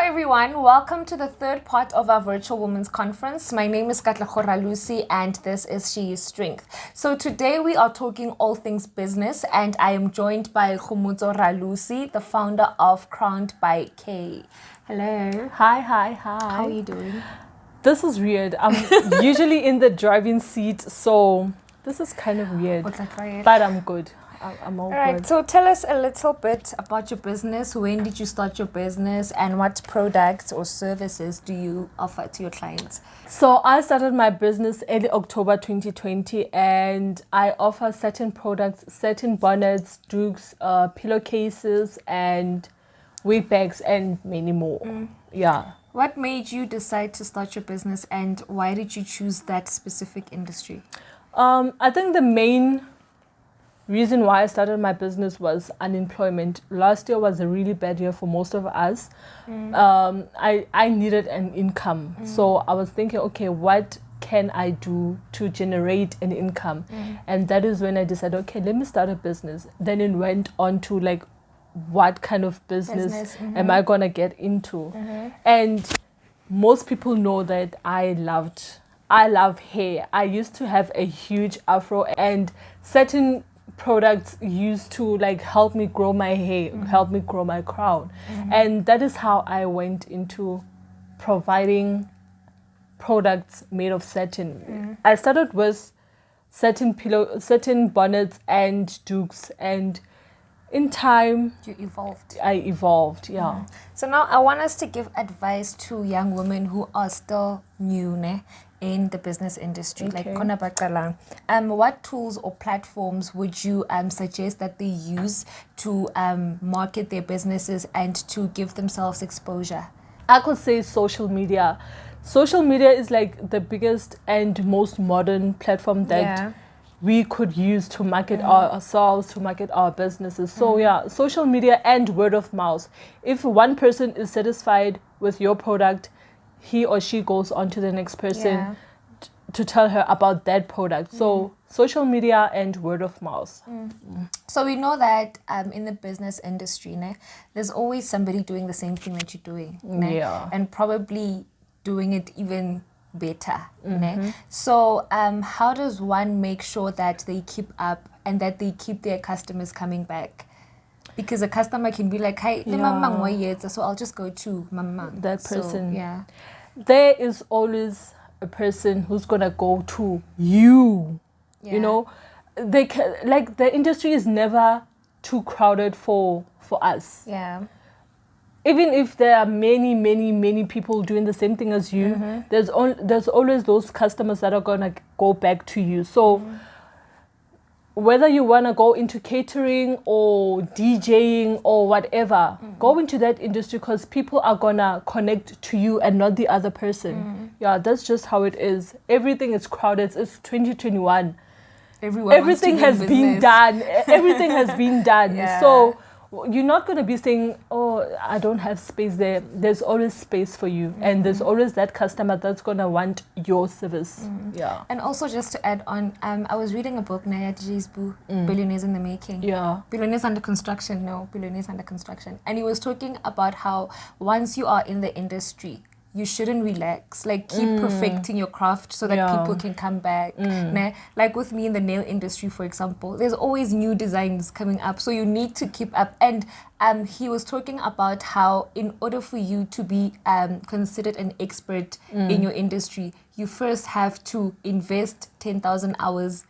everyone, welcome to the third part of our virtual women's conference. My name is Kgomotso Ralusi and this is She is Strength. So today we are talking all things business and I am joined by Kgomotso Ralusi, the founder of Crowned by K. Hello. Hi. How are you doing? This is weird. I'm usually in the driving seat, so this is kind of weird. But I'm good. I'm all right, good. So tell us a little bit about your business. When did you start your business and what products or services do you offer to your clients? So I started my business early October 2020 and I offer certain products, certain bonnets, dukes, pillowcases and wig bags and many more. Yeah. What made you decide to start your business and why did you choose that specific industry? I think the main reason why I started my business was unemployment. Last year was a really bad year for most of us. I needed an income. So I was thinking, okay, what can I do to generate an income? And that is when I decided, okay, let me start a business. Then it went on to like, what kind of business am I gonna get into? And most people know that I love hair. I used to have a huge afro and certain products used to like help me grow my hair, help me grow my crown. And that is how I went into providing products made of satin. I started with certain bonnets and dukes, and in time I evolved. So now I want us to give advice to young women who are still new in the business industry. Okay. Like what tools or platforms would you suggest that they use to market their businesses and to give themselves exposure? I could say social media. Social media is like the biggest and most modern platform that we could use to market ourselves, to market our businesses. So social media and word of mouth. If one person is satisfied with your product, he or she goes on to the next person to tell her about that product. So social media and word of mouth. So we know that in the business industry, there's always somebody doing the same thing that you're doing. And probably doing it even better. So how does one make sure that they keep up and that they keep their customers coming back? Because a customer can be like, hey, so I'll just go to mama. That person. So, there is always a person who's gonna go to you. You know, they can, like, the industry is never too crowded for us. Even if there are many people doing the same thing as you, there's always those customers that are gonna go back to you. So whether you want to go into catering or DJing or whatever, go into that industry because people are going to connect to you and not the other person. Yeah, that's just how it is. Everything is crowded. It's 2021. Everything has been done. Everything has been done. So you're not going to be saying, oh, I don't have space there. There's always space for you. And there's always that customer that's going to want your service. And also just to add on, I was reading a book, Naya DJ's book, Billionaires in the Making. Billionaires Under Construction. Billionaires Under Construction. And he was talking about how once you are in the industry, you shouldn't relax. Like, keep perfecting your craft so that people can come back. Like with me in the nail industry, for example, there's always new designs coming up. So you need to keep up. And he was talking about how in order for you to be considered an expert in your industry, you first have to invest 10,000 hours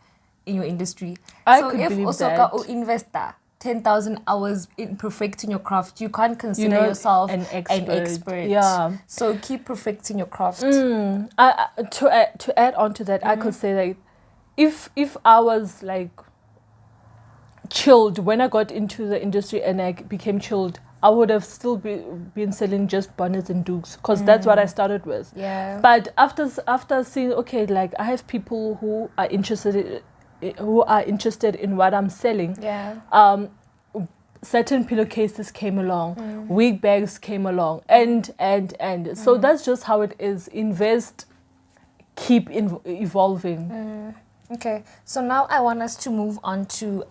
in your industry. So if also investor 10,000 hours in perfecting your craft, you can't consider yourself an expert. So keep perfecting your craft. To add on to that, I could say that if I was like chilled when I got into the industry and I became chilled, I would have still been selling just bonnets and dukes because that's what I started with. But after seeing, okay, like I have people who are interested in what I'm selling. Certain pillowcases came along, wig bags came along, and so that's just how it is. Invest, keep evolving. Okay, so now I want us to move on to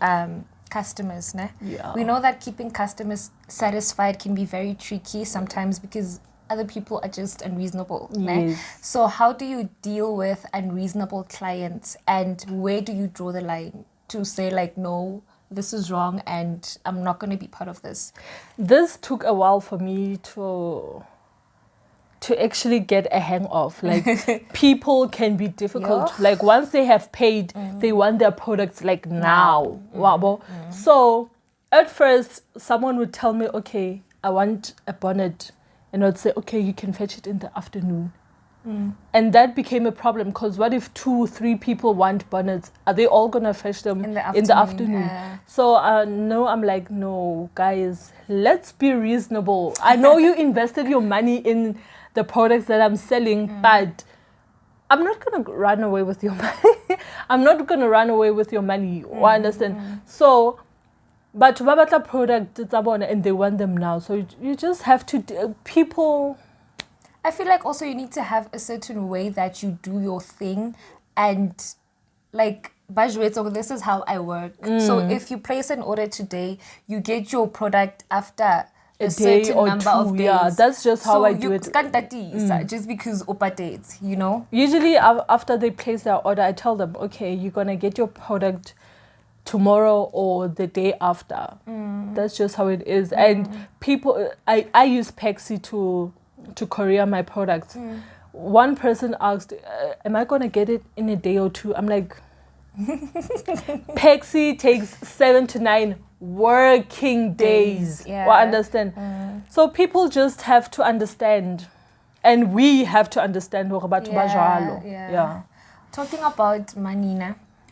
customers. Yeah. We know that keeping customers satisfied can be very tricky sometimes because other people are just unreasonable. Yes. So how do you deal with unreasonable clients, and where do you draw the line to say like, no, this is wrong and I'm not going to be part of this? This took a while for me to actually get a hang of. Like, people can be difficult. Yeah. Like, once they have paid, they want their products like now. So at first, someone would tell me, okay, I want a bonnet. And I'd say, okay, you can fetch it in the afternoon. And that became a problem, because what if 2-3 people want bonnets? Are they all going to fetch them in the afternoon? So no, I'm like, no, guys, let's be reasonable. I know you invested your money in the products that I'm selling, but I'm not going to run away with your money. I'm not going to run away with your money. Understand? So, but babata product and they want them now. So you just have to, people. I feel like also you need to have a certain way that you do your thing, and like, this is how I work. So if you place an order today, you get your product after a certain number of days. Yeah, that's just how I do it. Just because opa dates, you know? Usually after they place their order, I tell them, okay, you're going to get your product tomorrow or the day after. That's just how it is. And people, I use Pexi to courier my products. One person asked, am I going to get it in a day or two? I'm like, Pexi takes 7 to 9 working days. Understand? So people just have to understand, and we have to understand. Talking about money,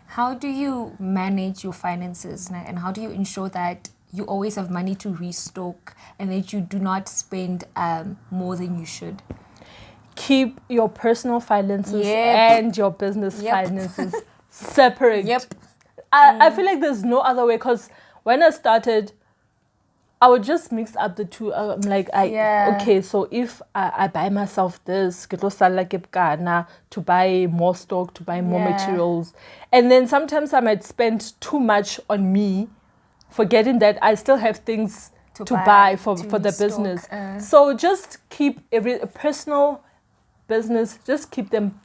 how do you manage your finances, and how do you ensure that you always have money to restock and that you do not spend more than you should? Keep your personal finances and your business finances separate. I feel like there's no other way, because when I started, I would just mix up the two. I'm like, okay, so if I buy myself this, to buy more stock, to buy more materials. And then sometimes I might spend too much on me, forgetting that I still have things to buy for the business. So just keep every personal business, just keep them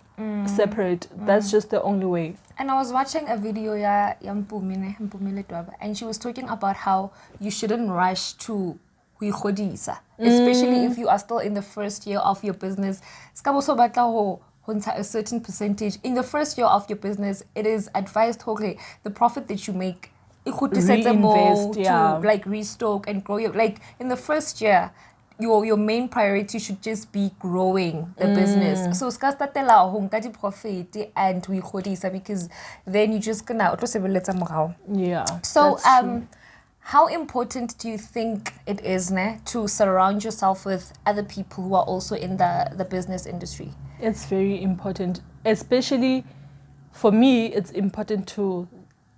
separate. That's just the only way. And I was watching a video and she was talking about how you shouldn't rush to especially if you are still in the first year of your business. A certain percentage in the first year of your business, it is advised, okay, the profit that you make, reinvest, to like restock and grow your, like in the first year, your main priority should just be growing the business. So profit and we because then you just gonna So how important do you think it is to surround yourself with other people who are also in the business industry? It's very important, especially for me. It's important to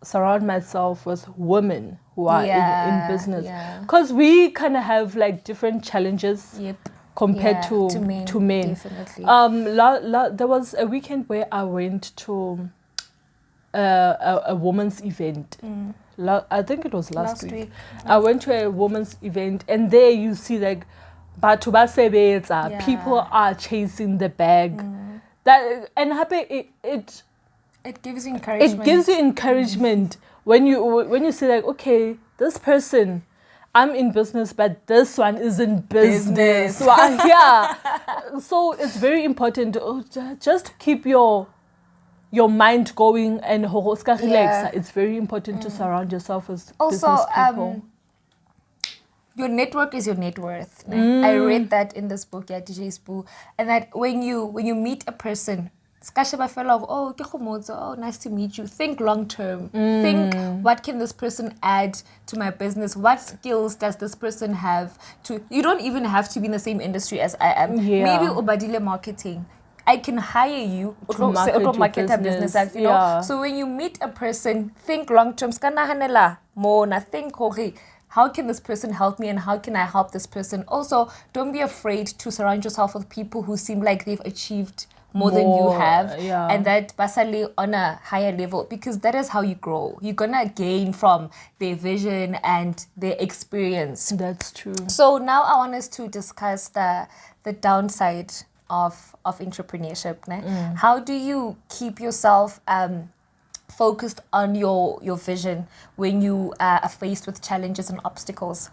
surround myself with women who are in business, because we kind of have like different challenges compared to men. Definitely. There was a weekend where I went to a women's event. I think it was last week. I went to a women's event, and there you see like people are chasing the bag. That and happy it gives you encouragement. It gives you encouragement when you say like, okay, this person, I'm in business, but this one is in business. So it's very important just to keep your mind going and relax. It's very important to surround yourself with business people. Your network is your net worth. I read that in this book, DJ's book, and that when you meet a person, oh, Kgomotso, oh, nice to meet you. Think long term. Think, what can this person add to my business? What skills does this person have? You don't even have to be in the same industry as I am. Maybe ubadile marketing. I can hire you to market your business. You know? So when you meet a person, think long term. Think, okay, how can this person help me and how can I help this person? Also, don't be afraid to surround yourself with people who seem like they've achieved more than you have, and that basically on a higher level, because that is how you grow. You're gonna gain from their vision and their experience. That's true. So now I want us to discuss the downside of entrepreneurship. How do you keep yourself focused on your vision when you are faced with challenges and obstacles?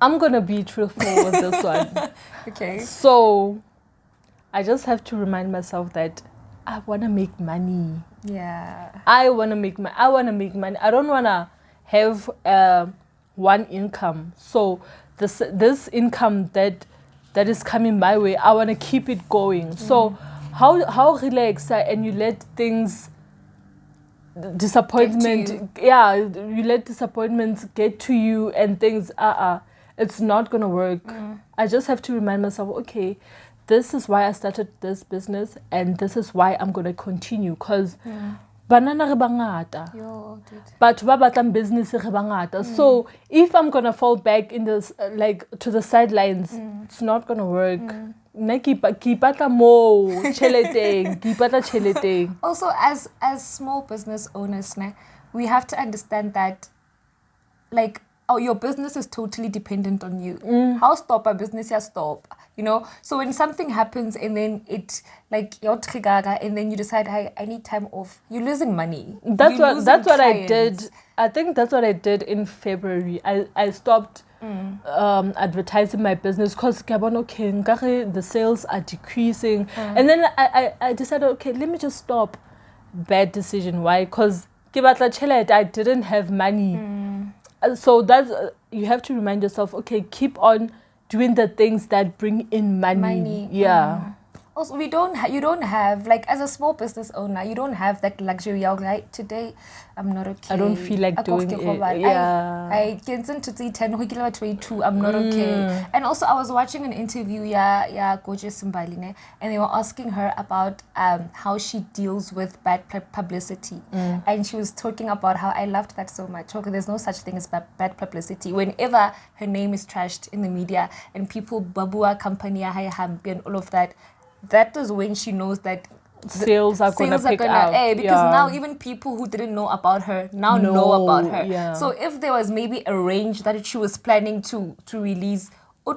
I'm gonna be truthful with this one. Okay. So I just have to remind myself that I want to make money. Yeah. I want to make money. I don't want to have one income. So this income that is coming my way, I want to keep it going. So how relaxed and you let things disappointment you let disappointments get to you and things it's not gonna work. I just have to remind myself, okay, this is why I started this business and this is why I'm gonna continue, because banana re bangata, but ba batlang business re bangata. So if I'm gonna fall back in this like to the sidelines, it's not gonna work. Also, as small business owners, we have to understand that, like, your business is totally dependent on you. How stop a business? Ya stop. So when something happens and then it like and then you decide, hey, I need time off, you're losing money. That's what I did. I think that's what I did in February. I stopped advertising my business because the sales are decreasing. And then I decided, okay, let me just stop. Bad decision. Why? Because I didn't have money. So that's you have to remind yourself, okay, keep on doing the things that bring in money. Yeah. Also, you don't have, like, as a small business owner, you don't have that luxury of, like, today I'm not okay. I don't feel like doing it. Yeah. I get into 10, I'm not okay. And also, I was watching an interview, Gorgeous Simbaline, and they were asking her about how she deals with bad publicity. And she was talking about how, I loved that so much. Okay, there's no such thing as bad publicity. Whenever her name is trashed in the media and people babua company and all of that, that is when she knows that sales are going to pick up. Because now even people who didn't know about her now know about her. Yeah. So if there was maybe a range that she was planning to release, more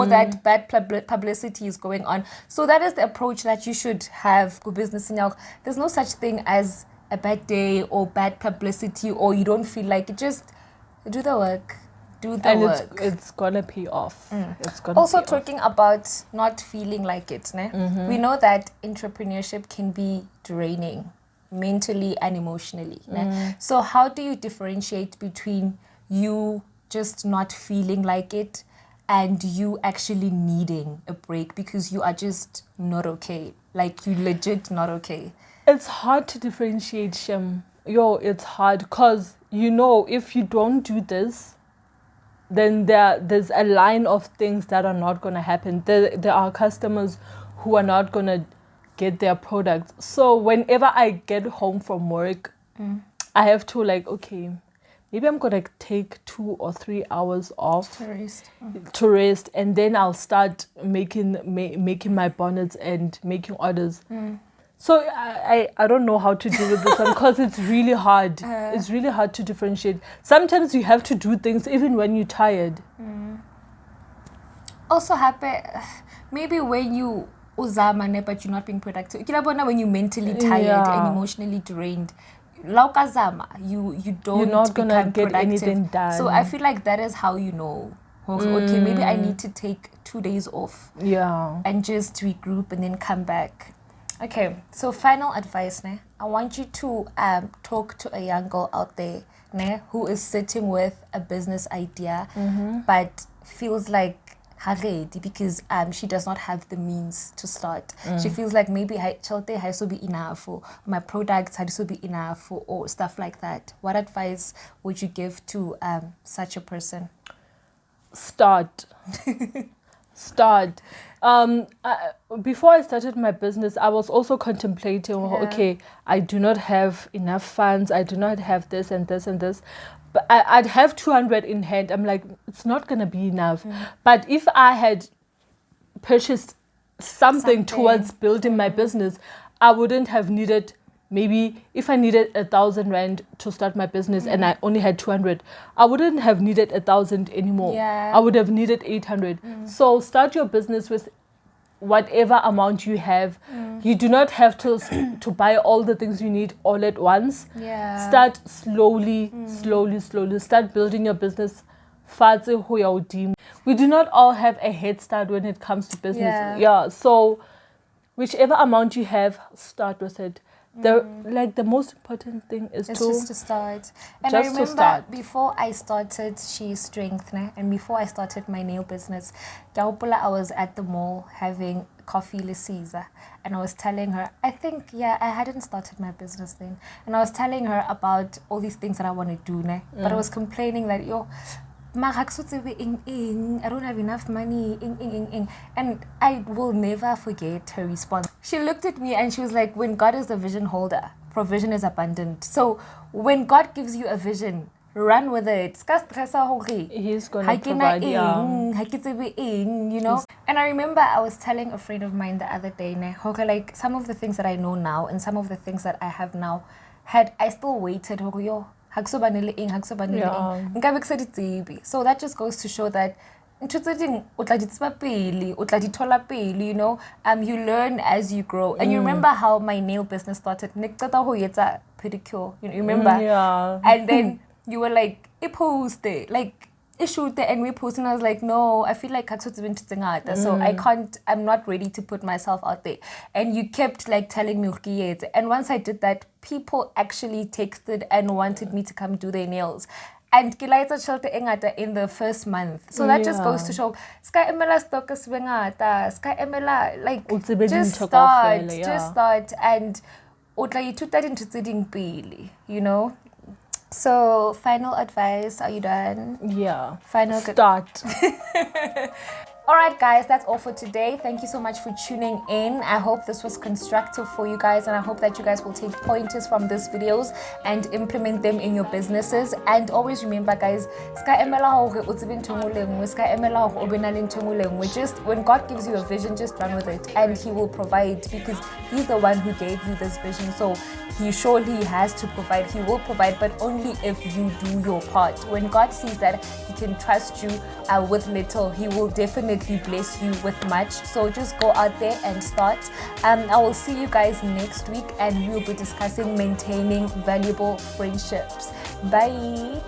that bad publicity is going on. So that is the approach that you should have for business. There's no such thing as a bad day or bad publicity, or you don't feel like it. Just do the work. It's gonna pay off. It's gonna also talking about not feeling like it. We know that entrepreneurship can be draining mentally and emotionally. So how do you differentiate between you just not feeling like it and you actually needing a break because you are just not okay? Like, you legit not okay. It's hard to differentiate, Shem. It's hard because if you don't do this, then there's a line of things that are not going to happen. There are customers who are not going to get their products. So whenever I get home from work, I have to, like, okay, maybe I'm going to take 2 or 3 hours off to rest, and then I'll start making my bonnets and making orders. So I don't know how to deal with this one because it's really hard. It's really hard to differentiate. Sometimes you have to do things even when you're tired. Also, maybe when you uzama but you're not being productive. When you're mentally tired and emotionally drained, you don't you're not gonna get productive. anything done. So I feel like that is how you know. Okay, maybe I need to take 2 days off. Yeah. And just regroup and then come back. Okay, so final advice, I want you to talk to a young girl out there who is sitting with a business idea but feels like because she does not have the means to start. She feels like maybe Chalte has to be enough, or my products has to be enough, or stuff like that. What advice would you give to such a person? Start. Before I started my business, I was also contemplating, okay, I do not have enough funds, I do not have this and this and this, but I'd have 200 in hand. I'm like, it's not gonna be enough. But if I had purchased something towards building my business, I wouldn't have needed, maybe if I needed 1,000 rand to start my business and I only had 200, I wouldn't have needed 1,000 anymore. I would have needed 800. So start your business with whatever amount you have. You do not have to buy all the things you need all at once. Start slowly. Start building your business. We do not all have a head start when it comes to business. So whichever amount you have, start with it. The most important thing is just to start. And I remember before I started She's Strength, and before I started my nail business, I was at the mall having coffee with Caesar, and I was telling her, I think I hadn't started my business then, and I was telling her about all these things that I want to do, but I was complaining that I don't have enough money, and I will never forget her response. She looked at me and she was like, when God is the vision holder, provision is abundant. So when God gives you a vision, run with it. He's gonna provide, you know. And I remember I was telling a friend of mine the other day, like some of the things that I know now and some of the things that I have now, had I still waited, so that just goes to show that you know, you learn as you grow. And you remember how my nail business started, pedicure, you remember? And then you were like, post it, like shoot it, and we post, and I was like, no, I feel like so I'm not ready to put myself out there. And you kept like telling me, and once I did that, people actually texted and wanted me to come do their nails. And Kilaita in the first month. So that just goes to show Sky Emela stock is Sky Emela, like just start and you took that into you know. So final advice, are you done? Final start. Alright guys, that's all for today. Thank you so much for tuning in. I hope this was constructive for you guys, and I hope that you guys will take pointers from these videos and implement them in your businesses. And always remember guys, just when God gives you a vision, just run with it and He will provide, because He's the one who gave you this vision. So He surely has to provide. He will provide, but only if you do your part. When God sees that He can trust you with little, He will definitely bless you with much. So just go out there and start. I will see you guys next week, and we'll be discussing maintaining valuable friendships. Bye.